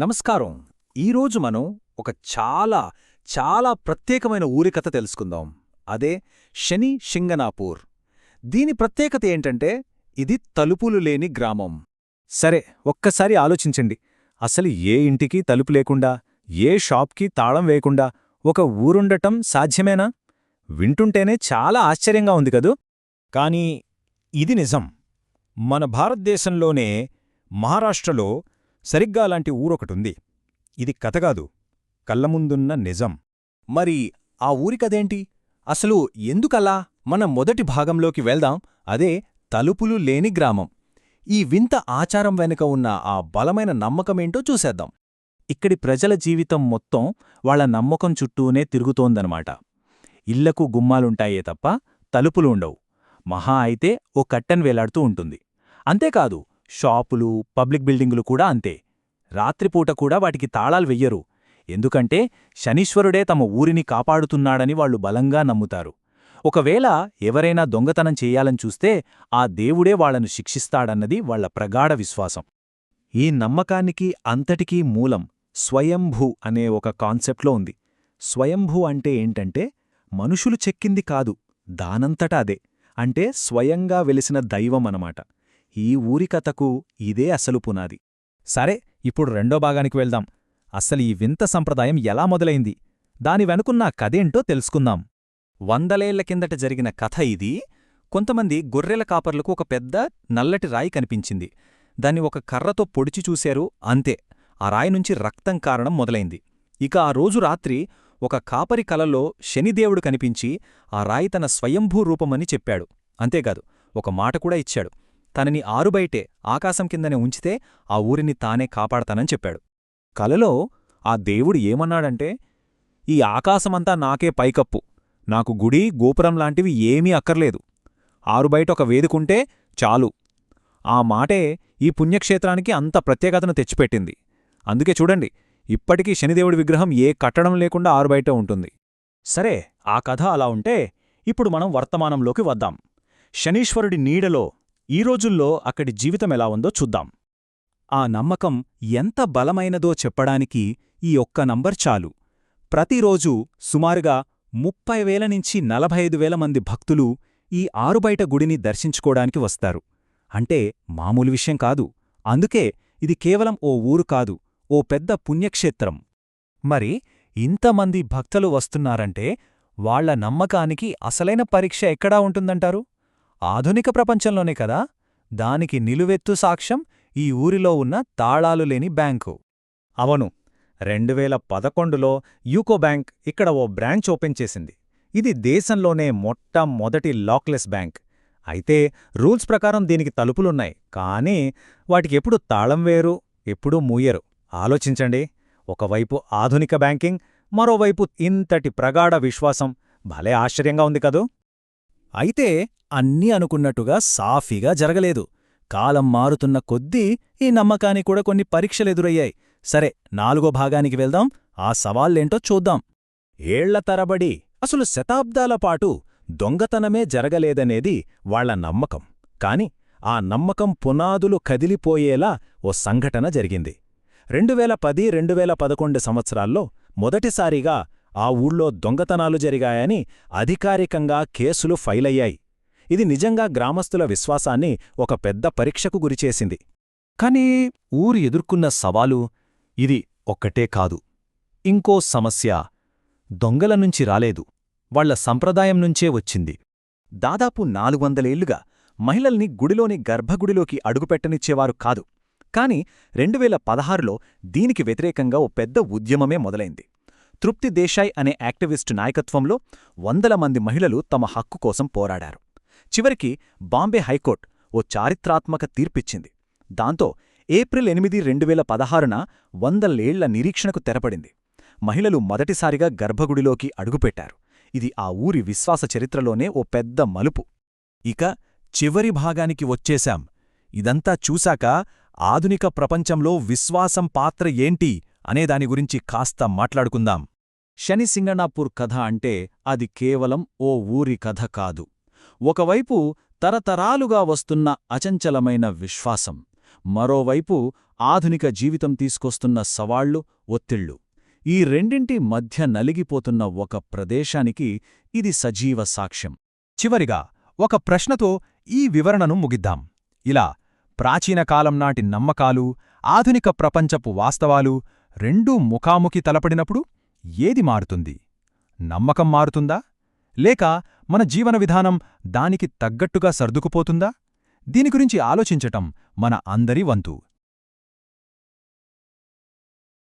నమస్కారం. ఈరోజు మనం ఒక చాలా చాలా ప్రత్యేకమైన ఊరి కథ తెలుసుకుందాం. అదే శని సింగనాపూర్. దీని ప్రత్యేకత ఏంటంటే ఇది తలుపులు లేని గ్రామం. సరే, ఒక్కసారి ఆలోచించండి. అసలు ఏ ఇంటికి తలుపు లేకుండా, ఏ షాప్కి తాళం వేయకుండా ఒక ఊరుండటం సాధ్యమేనా? వింటుంటేనే చాలా ఆశ్చర్యంగా ఉంది కదూ. కానీ ఇది నిజం. మన భారతదేశంలోనే మహారాష్ట్రలో సరిగ్గా అలాంటి ఊరొకటుంది. ఇది కథగాదు, కళ్లముందున్న నిజం. మరి ఆ ఊరి కథేంటి? అసలు ఎందుకలా? మన మొదటి భాగంలోకి వెళ్దాం. అదే తలుపులు లేని గ్రామం. ఈ వింత ఆచారం వెనుక ఉన్న ఆ బలమైన నమ్మకమేంటో చూసేద్దాం. ఇక్కడి ప్రజల జీవితం మొత్తం వాళ్ల నమ్మకం చుట్టూనే తిరుగుతోందనమాట. ఇళ్లకు గుమ్మాలుంటాయే తప్ప తలుపులు ఉండవు. మహా అయితే ఓ కట్టెన్ వేలాడుతూ ఉంటుంది. అంతేకాదు, షాపులు, పబ్లిక్ బిల్డింగులు కూడా అంతే. రాత్రిపూట కూడా వాటికి తాళాలు వెయ్యరు. ఎందుకంటే శనీశ్వరుడే తమ ఊరిని కాపాడుతున్నాడని వాళ్లు బలంగా నమ్ముతారు. ఒకవేళ ఎవరైనా దొంగతనం చెయ్యాలని చూస్తే ఆ దేవుడే వాళ్లను శిక్షిస్తాడన్నది వాళ్ల ప్రగాఢ విశ్వాసం. ఈ నమ్మకానికి అంతటికీ మూలం స్వయంభూ అనే ఒక కాన్సెప్ట్లో ఉంది. స్వయంభూ అంటే ఏంటంటే మనుషులు చెక్కింది కాదు, దానంతట అదే. అంటే స్వయంగా వెలిసిన దైవమనమాట. ఈ ఊరి కథకు ఇదే అసలు పునాది. సరే, ఇప్పుడు రెండో భాగానికి వెళ్దాం. అస్సలు ఈ వింత సంప్రదాయం ఎలా మొదలైంది, దాని వెనుకున్న కథేంటో తెలుసుకుందాం. వందలేళ్ల కిందట జరిగిన కథ ఇది. కొంతమంది గొర్రెల కాపర్లకు ఒక పెద్ద నల్లటి రాయి కనిపించింది. దాన్ని ఒక కర్రతో పొడిచి చూశారు, అంతే. ఆ రాయి నుంచి రక్తం కారణం మొదలైంది. ఇక ఆ రోజు రాత్రి ఒక కాపరి కలలో శనిదేవుడు కనిపించి ఆ రాయి తన స్వయంభూ రూపమని చెప్పాడు. అంతేకాదు, ఒక మాట కూడా ఇచ్చాడు. తనని ఆరుబయటే ఆకాశం కిందనే ఉంచితే ఆ ఊరిని తానే కాపాడతానని చెప్పాడు. కలలో ఆ దేవుడు ఏమన్నాడంటే, ఈ ఆకాశమంతా నాకే పైకప్పు, నాకు గుడి గోపురంలాంటివి ఏమీ అక్కర్లేదు, ఆరుబయట ఒక వేదికుంటే చాలు. ఆ మాటే ఈ పుణ్యక్షేత్రానికి అంత ప్రత్యేకతను తెచ్చిపెట్టింది. అందుకే చూడండి, ఇప్పటికీ శనిదేవుడి విగ్రహం ఏ కట్టడం లేకుండా ఆరుబయట ఉంటుంది. సరే, ఆ కథ అలా ఉంటే ఇప్పుడు మనం వర్తమానంలోకి వద్దాం. శనీశ్వరుడి నీడలో ఈ రోజుల్లో అక్కడి జీవితమెలా ఉందో చూద్దాం. ఆ నమ్మకం ఎంత బలమైనదో చెప్పడానికి ఈ ఒక్క నంబర్ చాలు. ప్రతిరోజూ సుమారుగా 30,000 నుంచి 45,000 మంది భక్తులు ఈ ఆరుబయట గుడిని దర్శించుకోడానికి వస్తారు. అంటే మామూలు విషయం కాదు. అందుకే ఇది కేవలం ఓ ఊరు కాదు, ఓ పెద్ద పుణ్యక్షేత్రం. మరి ఇంతమంది భక్తులు వస్తున్నారంటే వాళ్ల నమ్మకానికి అసలైన పరీక్ష ఎక్కడా ఉంటుందంటారు? ఆధునిక ప్రపంచంలోనే కదా. దానికి నిలువెత్తు సాక్ష్యం ఈ ఊరిలో ఉన్న తాళాలు లేని బ్యాంకు. అవును, 2011లో యూకో బ్యాంక్ ఇక్కడ ఓ బ్రాంచ్ ఓపెన్ చేసింది. ఇది దేశంలోనే మొట్టమొదటి లాక్లెస్ బ్యాంక్. అయితే రూల్స్ ప్రకారం దీనికి తలుపులున్నాయి, కానీ వాటికెప్పుడు తాళం వేరు, ఎప్పుడూ మూయరు. ఆలోచించండి, ఒకవైపు ఆధునిక బ్యాంకింగ్, మరోవైపు ఇంతటి ప్రగాఢ విశ్వాసం. భలే ఆశ్చర్యంగా ఉంది కదూ. అయితే అన్నీ అనుకున్నట్టుగా సాఫీగా జరగలేదు. కాలం మారుతున్న కొద్దీ ఈ నమ్మకానికి కూడా కొన్ని పరీక్షలెదురయ్యాయి. సరే, 4వ భాగానికి వెళ్దాం. ఆ సవాళ్లేంటో చూద్దాం. ఏళ్ల తరబడి, అసలు శతాబ్దాల పాటు దొంగతనమే జరగలేదనేది వాళ్ల నమ్మకం. కాని ఆ నమ్మకం పునాదులు కదిలిపోయేలా ఓ సంఘటన జరిగింది. 2010-2011 సంవత్సరాల్లో మొదటిసారిగా ఆ ఊళ్ళో దొంగతనాలు జరిగాయని అధికారికంగా కేసులు ఫైలయ్యాయి. ఇది నిజంగా గ్రామస్తుల విశ్వాసాన్ని ఒక పెద్ద పరీక్షకు గురిచేసింది. కాని ఊరు ఎదుర్కొన్న సవాలు ఇది ఒక్కటే కాదు. ఇంకో సమస్య దొంగల నుంచి రాలేదు, వాళ్ల సంప్రదాయం నుంచే వచ్చింది. దాదాపు 400 ఏళ్లుగా మహిళల్ని గుడిలోని గర్భగుడిలోకి అడుగుపెట్టనిచ్చేవారు కాదు. కాని 2016లో దీనికి వ్యతిరేకంగా ఓ పెద్ద ఉద్యమమే మొదలైంది. తృప్తి దేశాయ్ అనే యాక్టివిస్టు నాయకత్వంలో 100 మంది మహిళలు తమ హక్కు కోసం పోరాడారు. చివరికి బాంబే హైకోర్టు ఓ చారిత్రాత్మక తీర్పిచ్చింది. దాంతో ఏప్రిల్ 8, 2016న 100 ఏళ్ల నిరీక్షణకు తెరపడింది. మహిళలు మొదటిసారిగా గర్భగుడిలోకి అడుగుపెట్టారు. ఇది ఆ ఊరి విశ్వాస చరిత్రలోనే ఓ పెద్ద మలుపు. ఇక చివరి భాగానికి వచ్చేశాం. ఇదంతా చూశాక ఆధునిక ప్రపంచంలో విశ్వాసం పాత్ర ఏంటి అనేదాని గురించి కాస్త మాట్లాడుకుందాం. శని సింగనాపూర్ కథ అంటే అది కేవలం ఓ ఊరి కథ కాదు. ఒకవైపు తరతరాలుగా వస్తున్న అచంచలమైన విశ్వాసం, మరోవైపు ఆధునిక జీవితం తీసుకొస్తున్న సవాళ్లు, ఒత్తిళ్లు. ఈ రెండింటి మధ్య నలిగిపోతున్న ఒక ప్రదేశానికి ఇది సజీవ సాక్ష్యం. చివరిగా ఒక ప్రశ్నతో ఈ వివరణను ముగిద్దాం. ఇలా ప్రాచీన కాలం నాటి నమ్మకాలు, ఆధునిక ప్రపంచపు వాస్తవాలు రెండూ ముఖాముఖి తలపడినప్పుడు ఏది మారుతుంది? నమ్మకం మారుతుందా? లేక మన జీవన విధానం దానికి తగ్గట్టుగా సర్దుకుపోతుందా? దీని గురించి ఆలోచించటం మన అందరి వంతు.